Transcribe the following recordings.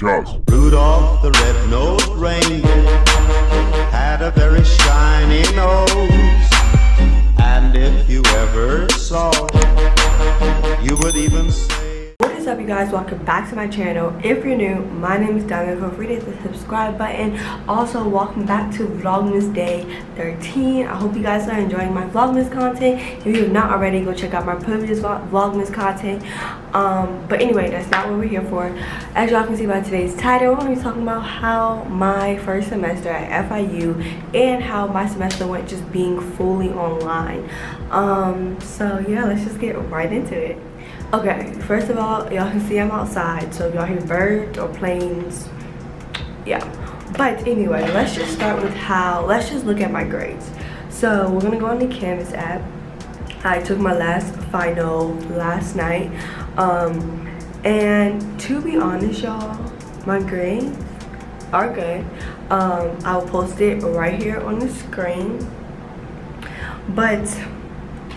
Rudolph the red-nosed reindeer had a very shiny nose, and if you ever saw it, you would even say... What is up, you guys? Welcome back to my channel. If you're new, my name is Diamond. Feel free to hit the subscribe button. Also, welcome back to Vlogmas Day 13. I hope you guys are enjoying my Vlogmas content. If you have not already, go check out my previous Vlogmas content. But anyway, that's not what we're here for. As y'all can see by today's title, we're going to be talking about how my first semester at FIU and how my semester went just being fully online. So yeah, let's just get right into it. Okay, first of all, y'all can see I'm outside, so if y'all hear birds or planes, yeah. But anyway, let's just start with let's just look at my grades. So we're gonna go on the Canvas app. I took my last final last night, and to be honest, y'all, my grades are good. I'll post it right here on the screen. But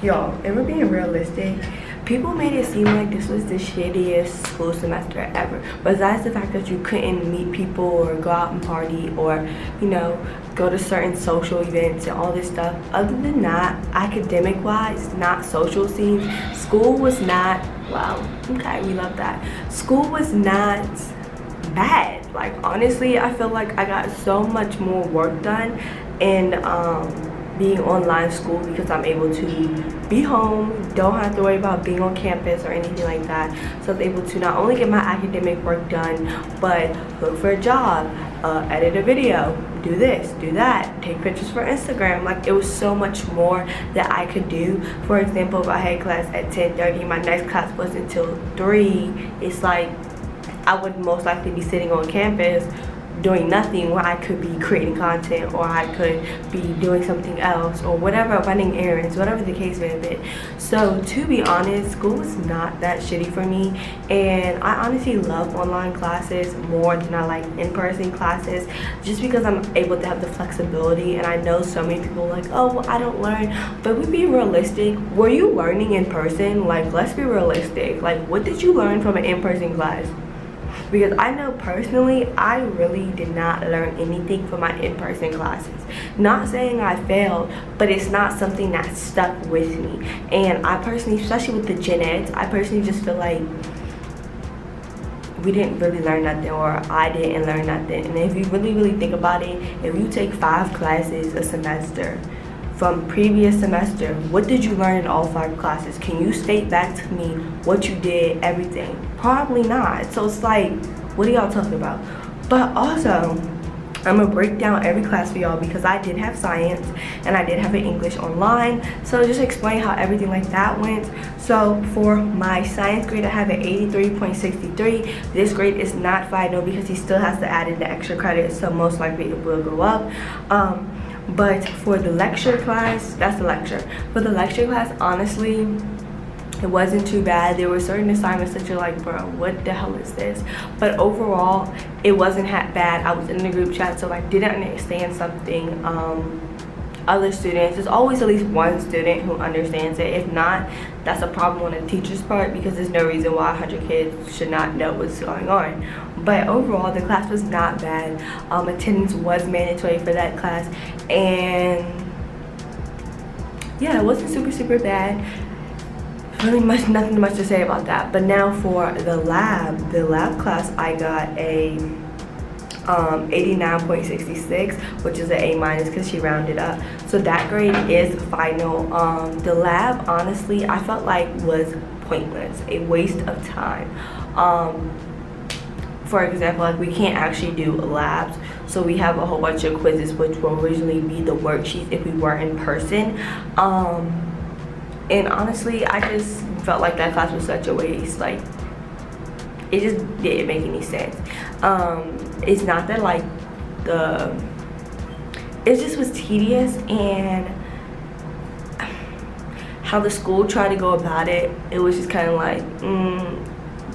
y'all, if we're being realistic, people made it seem like this was the shittiest school semester ever. Besides the fact that you couldn't meet people or go out and party or, you know, go to certain social events and all this stuff. Other than that, academic-wise, not social scenes, school was not, wow, okay, we love that. School was not bad. Like, honestly, I feel like I got so much more work done in being online school because I'm able to be home, don't have to worry about being on campus or anything like that. So I was able to not only get my academic work done, but look for a job, edit a video, do this, do that, take pictures for Instagram. Like, it was so much more that I could do. For example, if I had class at 10:30, my next class was until 3, it's like I would most likely be sitting on campus doing nothing where I could be creating content, or I could be doing something else, or whatever, running errands, whatever the case may be. So to be honest, school was not that shitty for me, and I honestly love online classes more than I like in-person classes, just because I'm able to have the flexibility. And I know so many people are like, oh, well, I don't learn, but we be realistic. Were you learning in person? Like, let's be realistic. Like, what did you learn from an in-person class? Because I know personally, I really did not learn anything from my in-person classes. Not saying I failed, but it's not something that stuck with me. And I personally, especially with the gen eds, I personally just feel like we didn't really learn nothing, or I didn't learn nothing. And if you really think about it, if you take 5 classes a semester from previous semester, what did you learn in all 5 classes? Can you state back to me what you did, everything? Probably not. So it's like, what are y'all talking about? But also, I'm gonna break down every class for y'all because I did have science and I did have an English online. So just explain how everything like that went. So for my science grade, I have an 83.63. This grade is not final because he still has to add in the extra credit, so most likely it will go up. But for the lecture class, that's the lecture. For the lecture class, honestly, it wasn't too bad. There were certain assignments that you're like, bro, what the hell is this? But overall, it wasn't that bad. I was in the group chat, so I didn't understand something. Other students, there's always at least one student who understands it. If not, that's a problem on the teacher's part, because there's no reason why 100 kids should not know what's going on. But overall, the class was not bad. Attendance was mandatory for that class, and yeah, it wasn't super bad. Really nothing much to say about that. But now for the lab class, I got a 89.66, which is an A- because she rounded up. So that grade is final. The lab, honestly, I felt like was pointless, a waste of time. For example, like, we can't actually do labs, so we have a whole bunch of quizzes, which will originally be the worksheets if we were in person. And honestly, I just felt like that class was such a waste. Like, it just didn't make any sense. It's not that, like, it just was tedious, and how the school tried to go about it, it was just kind of like,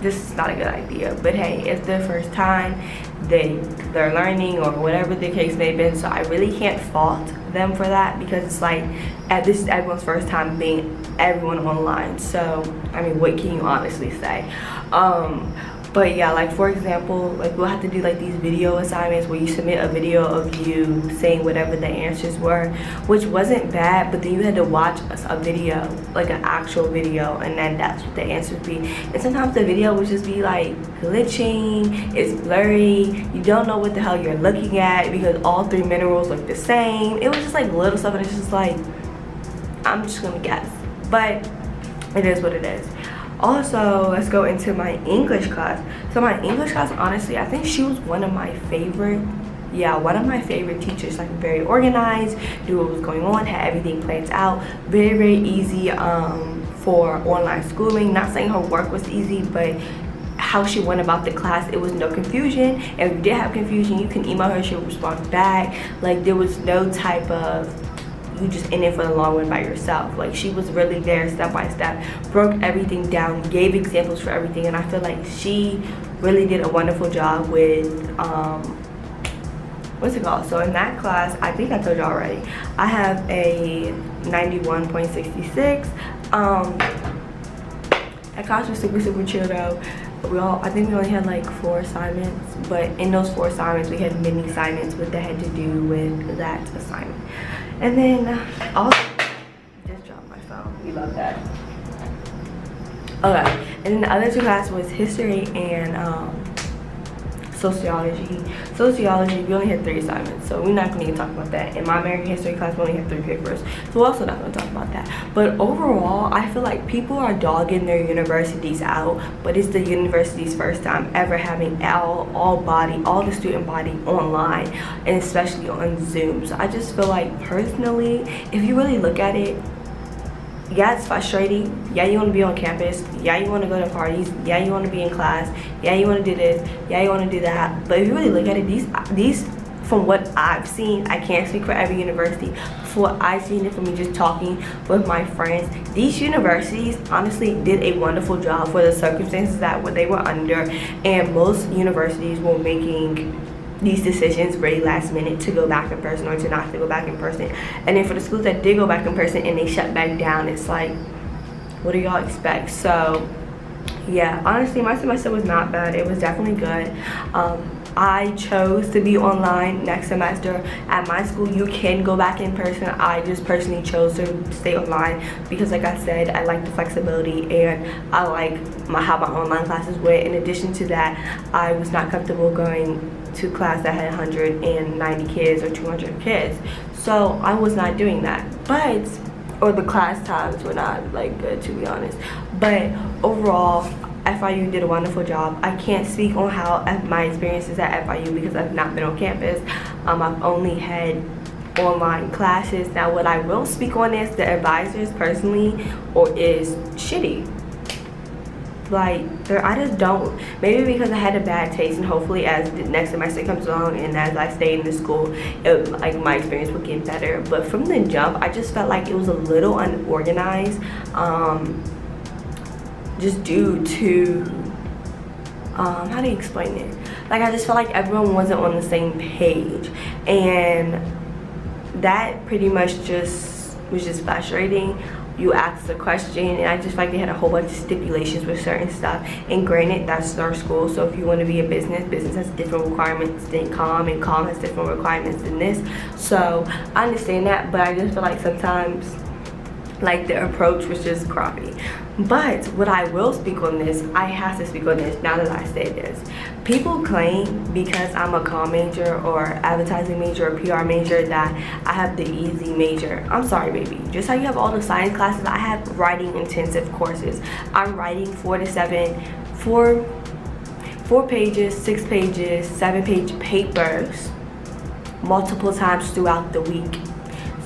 this is not a good idea. But hey, it's their first time, they're learning, or whatever the case may have been, so I really can't fault them for that, because it's like, this is everyone's first time being everyone online. So I mean, what can you honestly say? But yeah, like for example, like we'll have to do like these video assignments where you submit a video of you saying whatever the answers were, which wasn't bad, but then you had to watch a video, like an actual video, and then that's what the answers would be. And sometimes the video would just be like glitching, it's blurry, you don't know what the hell you're looking at because all 3 minerals look the same. It was just like little stuff, and it's just like, I'm just gonna guess, but it is what it is. Also, let's go into my English class. So my English class, honestly, I think she was one of my favorite teachers. Like very organized, knew what was going on, had everything planned out, very easy for online schooling. Not saying her work was easy, but how she went about the class, it was no confusion. If you did have confusion, you can email her, she'll respond back. Like there was no type of you just in it for the long run by yourself. Like she was really there step by step, broke everything down, gave examples for everything, and I feel like she really did a wonderful job with what's it called. So in that class, I think I told you already, I have a 91.66. That class was super chill though. I think we only had like 4 assignments, but in those 4 assignments we had mini assignments that had to do with that assignment. And then also, just dropped my phone. We love that. Okay, and then the other 2 classes was history and sociology. Sociology, we only had 3 assignments, so we're not going to even talk about that. In my American history class, we only had 3 papers, so we're also not going to talk about that. But overall, I feel like people are dogging their universities out, but it's the university's first time ever having all the student body online, and especially on Zoom. So I just feel like personally, if you really look at it, yeah, it's frustrating. Yeah, you want to be on campus. Yeah, you want to go to parties. Yeah, you want to be in class. Yeah, you want to do this. Yeah, you want to do that. But if you really look at it, these from what I've seen, I can't speak for every university. For what I've seen it from me just talking with my friends, these universities honestly did a wonderful job for the circumstances that they were under, and most universities were making these decisions very last minute to go back in person or to not to go back in person. And then for the schools that did go back in person and they shut back down, it's like, what do y'all expect? So yeah, honestly my semester was not bad. It was definitely good. I chose to be online next semester. At my school you can go back in person. I just personally chose to stay online because, like I said, I like the flexibility and I like how my online classes went. In addition to that, I was not comfortable going to class that had 190 kids or 200 kids, so I was not doing that. Or the class times were not like good, to be honest. But overall, FIU did a wonderful job. I can't speak on how my experiences at FIU because I've not been on campus. I've only had online classes. Now what I will speak on is the advisors personally is shitty. Like I just don't, maybe because I had a bad taste, and hopefully as the next semester comes along and as I stay in the school, like my experience will get better. But from the jump, I just felt like it was a little unorganized, just due to how do you explain it? Like I just felt like everyone wasn't on the same page, and that pretty much was just frustrating. You asked a question and I just feel like they had a whole bunch of stipulations with certain stuff, and granted that's our school, so if you want to be a business has different requirements than comm, and comm has different requirements than this. So I understand that, but I just feel like sometimes like the approach was just crappy. But what I will speak on this, I have to speak on this now that I say this. People claim because I'm a comm major or advertising major or PR major that I have the easy major. I'm sorry, baby. Just how you have all the science classes, I have writing intensive courses. I'm writing 4 pages, 6 pages, 7-page papers multiple times throughout the week.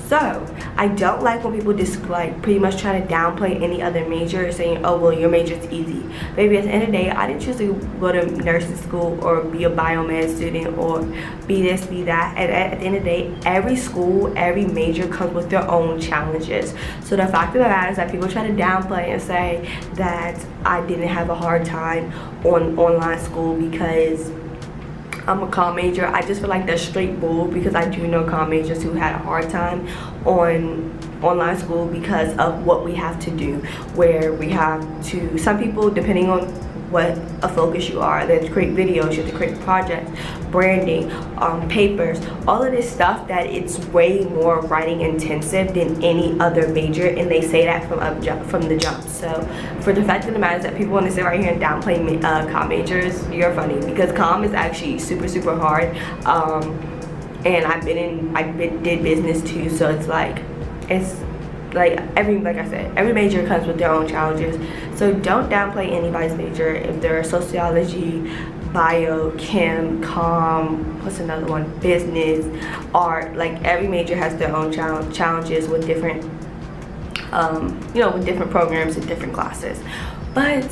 So I don't like when people just like pretty much try to downplay any other major, saying, oh well, your major is easy. Baby, at the end of the day, I didn't choose to go to nursing school or be a biomed student or be this, be that. And at the end of the day, every school, every major comes with their own challenges. So the fact of the matter is that people try to downplay and say that I didn't have a hard time on online school because I'm a comm major. I just feel like that's straight bull, because I do know comm majors who had a hard time on online school because of what we have to do, where we have to, some people, depending on what a focus you are. Then to create videos, you have to create projects, branding, papers, all of this stuff that it's way more writing intensive than any other major, and they say that from the jump. So for the fact of the matter is that people want to sit right here and downplay comm majors, you're funny, because comm is actually super hard. And I did business too, so it's like I said, every major comes with their own challenges. So don't downplay anybody's major. If they're sociology, bio, chem, comm, what's another one, business, art, like every major has their own challenges with different with different programs and different classes. But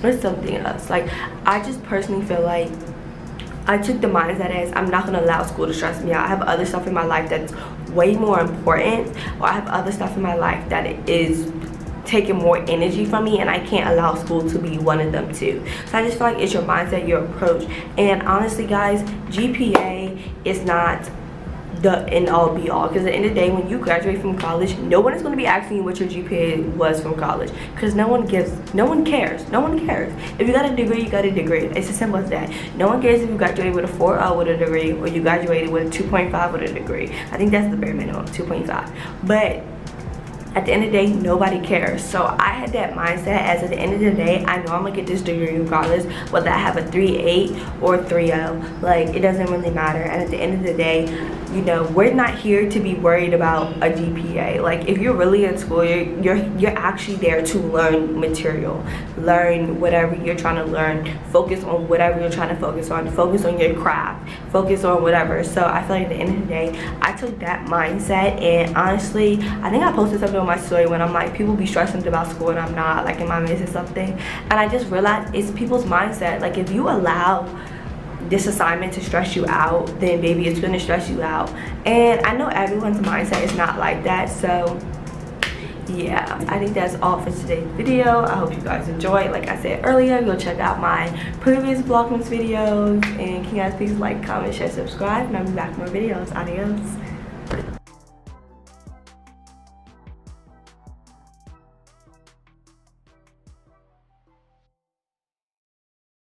there's something else. Like, I just personally feel like I took the mindset as I'm not gonna allow school to stress me out. I have other stuff in my life that's way more important, or I have other stuff in my life that is taking more energy from me, and I can't allow school to be one of them too. So I just feel like it's your mindset, your approach. And honestly guys, GPA is not the end all be all, because at the end of the day, when you graduate from college, no one is going to be asking you what your GPA was from college, because no one cares. If you got a degree, you got a degree. It's as simple as that. No one cares if you graduated with a 4.0 with a degree, or you graduated with a 2.5 with a degree. I think that's the bare minimum, 2.5. But at the end of the day, nobody cares. So I had that mindset as at the end of the day, I know I'm gonna get this degree regardless, whether I have a 3.8 or 3.0. Like, it doesn't really matter. And at the end of the day, you know, we're not here to be worried about a GPA. Like, if you're really in school, you're actually there to learn material, learn whatever you're trying to learn, focus on whatever you're trying to focus on your craft, focus on whatever. So I feel like at the end of the day, I took that mindset, and honestly, I think I posted something on my story when I'm like, people be stressing about school and I'm not, like, am I missing something? And I just realized it's people's mindset. Like, if you allow this assignment to stress you out, then baby, it's gonna stress you out. And I know everyone's mindset is not like that. So yeah, I think that's all for today's video. I hope you guys enjoyed. Like I said earlier, go check out my previous Vlogmas videos, and can you guys please like, comment, share, subscribe, and I'll be back with more videos. Adios.